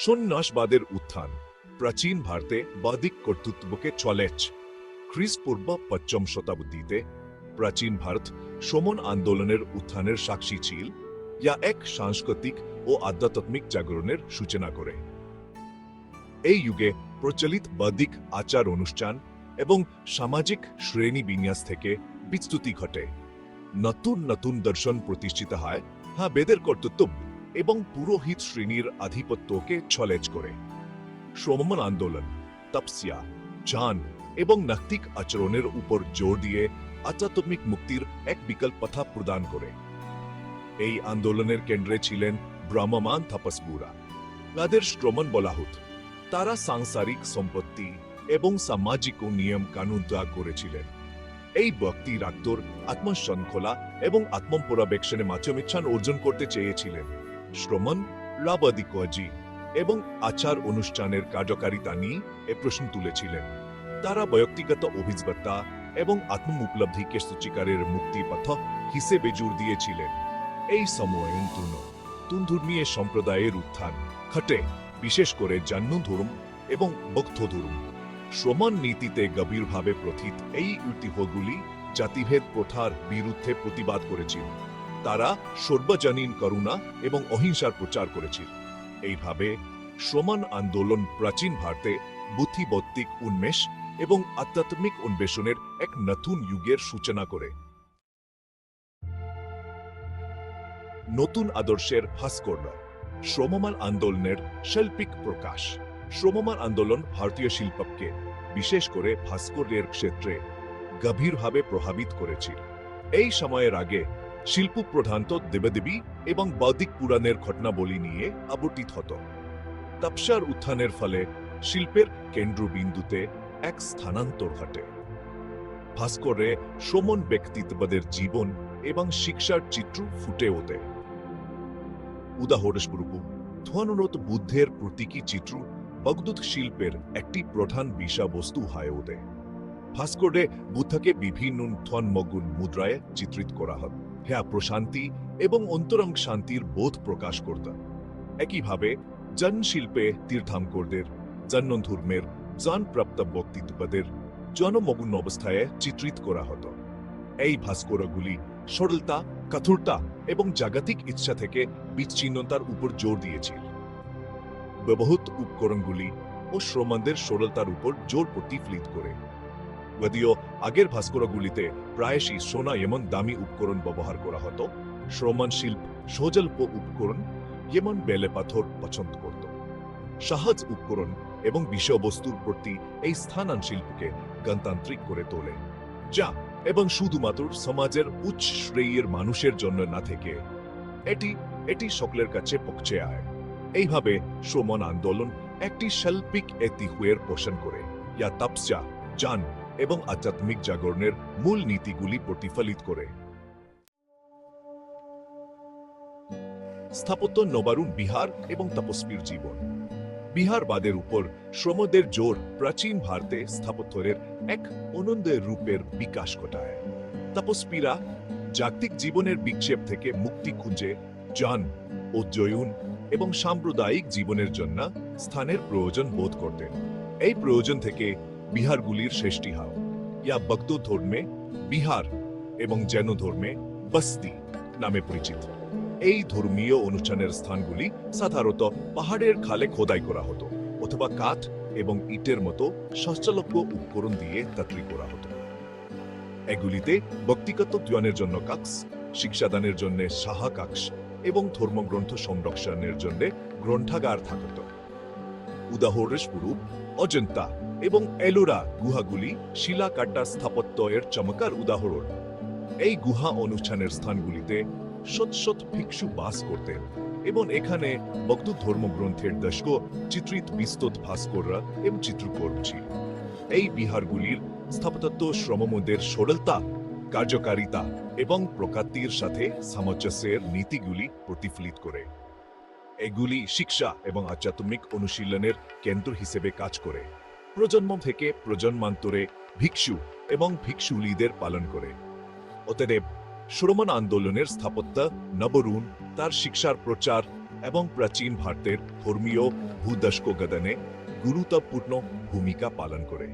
সন্ন্যাসবাদের উত্থান প্রাচীন ভারতে বৈদিক কর্তৃত্বকে চলেছ খ্রিস্টপূর্ব পঞ্চম শতাব্দীতে প্রাচীন ভারত শমন আন্দোলনের উত্থানের সাক্ষী ছিল, যা এক সাংস্কৃতিক ও আধ্যাত্মিক জাগরণের সূচনা করে। এই যুগে প্রচলিত বৈদিক আচার অনুষ্ঠান এবং সামাজিক শ্রেণী বিন্যাস থেকে বিচ্যুতি ঘটে। নতুন নতুন দর্শন প্রতিষ্ঠিত হয়, বেদের কর্তৃত্ব এবং পুরোহিত শ্রেণীর আধিপত্যকে ছলেজ করে। শ্রমণ আন্দোলন তপস্যা, ধ্যান এবং নৈতিক আচরণের উপর জোর দিয়ে আধ্যাত্মিক মুক্তির এক বিকল্প পথ প্রদান করে। এই আন্দোলনের কেন্দ্রে ছিলেন ব্রাহ্মমান তপস্বীরা। তাদের শ্রমণ বলা হত। তারা সাংসারিক সম্পত্তি এবং সামাজিক নিয়ম কানুন ত্যাগ করেছিলেন। এই ব্যক্তি রাক্তর আত্মশৃঙ্খলা এবং আত্মপরাবেক্ষণের মাধ্যমে ইচ্ছা অর্জন করতে চেয়েছিলেন। শ্রমণ রাবাদিকজি এবং আচার অনুষ্ঠানের কার্যকারিতা নিয়ে এ প্রশ্ন তুলেছিলেন। তারা ব্যক্তিগত অভিজ্ঞতা এবং আত্ম উপলব্ধিকে সূচিকারের মুক্তি পথ হিসেবে জোর দিয়েছিলেন। এই সময়ে ধর্মীয় সম্প্রদায়ের উত্থান ঘটে, বিশেষ করে জৈন ধর্ম এবং বৌদ্ধ ধর্ম। শ্রমণ নীতিতে গভীরভাবে প্রথিত এই ঐতিহ্যগুলি জাতিভেদ প্রথার বিরুদ্ধে প্রতিবাদ করেছিল। তারা সর্বজনীন করুণা এবং অহিংসার প্রচার করেছিল। এইভাবে শ্রমণ আন্দোলন প্রাচীন ভারতে বুদ্ধিবৌদ্ধিক উন্মেষ এবং আধ্যাত্মিক উন্মেষণের এক নতুন যুগের সূচনা করে। নতুন আদর্শের ভাস্কর্য শ্রমমান আন্দোলনের শৈল্পিক প্রকাশ। শ্রমমান আন্দোলন ভারতীয় শিল্পকে, বিশেষ করে ভাস্কর্যের ক্ষেত্রে, গভীরভাবে প্রভাবিত করেছিল। এই সময়ের আগে শিল্প প্রধানত দেবদেবী এবং বৌদ্ধিক পুরাণের ঘটনাবলী নিয়ে আবর্তিত হতো। তপস্যার উত্থানের ফলে শিল্পের কেন্দ্রবিন্দুতে এক স্থানান্তর ঘটে। ভাস্কর্যে শ্রমণ ব্যক্তিত্বদের জীবন এবং শিক্ষার চিত্র ফুটে ওঠে। উদাহরণস্বরূপ ধ্যানরত বুদ্ধের প্রতীকী চিত্র বৌদ্ধ শিল্পের একটি প্রধান বিষয়বস্তু হয়ে ওঠে। ভাস্কর্যে বুদ্ধকে বিভিন্ন ধ্যানমগ্ন মুদ্রায় চিত্রিত করা হয়, প্রশান্তি এবং অন্তরঙ্গ শান্তির বোধ প্রকাশ করত। একইভাবে জৈন শিল্পে তীর্থঙ্করদের, জৈন ধর্মের জ্ঞানপ্রাপ্ত ব্যক্তিত্বদের জনমগ্ন অবস্থায় চিত্রিত করা হতো। এই ভাস্কর্যগুলি সরলতা, কঠোরতা এবং জাগতিক ইচ্ছা থেকে বিচ্ছিন্নতার উপর জোর দিয়েছিল। ব্যবহৃত উপকরণগুলি ও শ্রমণদের সরলতার উপর জোর প্রতিফলিত করে। যদিও আগের ভাস্কর্যগুলিতে প্রায়শই সোনা এমন দামি উপকরণ ব্যবহার করা হতো, শ্রমণ শিল্প সহজলভ উপকরণ যেমন বেলে পাথর পছন্দ করত। সহজ উপকরণ এবং বিষয়বস্তুর প্রতি এই স্থানান শিল্পকে গণতান্ত্রিক করে তোলে, যা এবং শুধুমাত্র সমাজের উচ্চ শ্রেণীর মানুষের জন্য না থেকে এটি সকলের কাছে পৌঁছে আয়। এইভাবে শ্রমণ আন্দোলন একটি শৈল্পিক ঐতিহ্যের পোষণ করে, যা তপস্যা, জ্ঞান এবং আধ্যাত্মিক জাগরণের মূল নীতিগুলি প্রতিফলিত করে। স্থাপত্য নবারুণ বিহার এবং তপস্বীর জীবন। বিহারবাদের উপর শ্রমদের জোর প্রাচীন ভারতে স্থাপত্যের এক অনন্য রূপের বিকাশ ঘটায়। তপস্বীরা জাগতিক জীবনের বিক্ষেপ থেকে মুক্তি খুঁজে জ্ঞান, অধ্যয়ন এবং সাম্প্রদায়িক জীবনের জন্য স্থানের প্রয়োজন বোধ করতেন। এই প্রয়োজন থেকে বিহারগুলির সৃষ্টি হয়, যা বৌদ্ধ ধর্মে বিহার এবং জৈন ধর্মে বস্তি নামে পরিচিত। এই ধর্মীয় অনুষ্ঠানের স্থানগুলি সাধারণত পাহাড়ের খালে খোদাই করা হতো, অথবা কাঠ এবং ইটের মতো সহজলভ্য উপকরণ দিয়ে তৈরি করা হতো। এগুলিতে ব্যক্তিগত জ্ঞানের জন্য কক্ষ, শিক্ষাদানের জন্য সাহা কক্ষ এবং ধর্মগ্রন্থ সংরক্ষণের জন্য গ্রন্থাগার থাকত। উদাহরণস্বরূপ অজন্তা এবং এলোরা গুহাগুলি শিলাকাটা স্থাপত্যের চমৎকার উদাহরণ। এই গুহা অনুষ্ঠানের স্থানগুলিতে শত শত ভিক্ষু বাস করতেন এবং এখানে বৌদ্ধ ধর্মগ্রন্থের দশক চিত্রিত বিস্তৃত ভাস্কর্য এবং চিত্রকর্ম ছিল। এই বিহারগুলির স্থাপত্য শ্রমণদের সরলতা, কার্যকারিতা এবং প্রকৃতির সাথে সামঞ্জস্যের নীতিগুলি প্রতিফলিত করে। এগুলি শিক্ষা এবং আধ্যাত্মিক অনুশীলনের কেন্দ্র হিসেবে কাজ করে, প্রজন্ম থেকে প্রজন্মান্তরে ভিক্ষু এবং ভিক্ষুলীদের পালন করে। অতএব শ্রমণ আন্দোলনের স্থাপত্য নবরুণ তার শিক্ষার প্রচার এবং প্রাচীন ভারতের ধর্মীয় ভূদস্ক গদনে গুরুত্বপূর্ণ ভূমিকা পালন করে।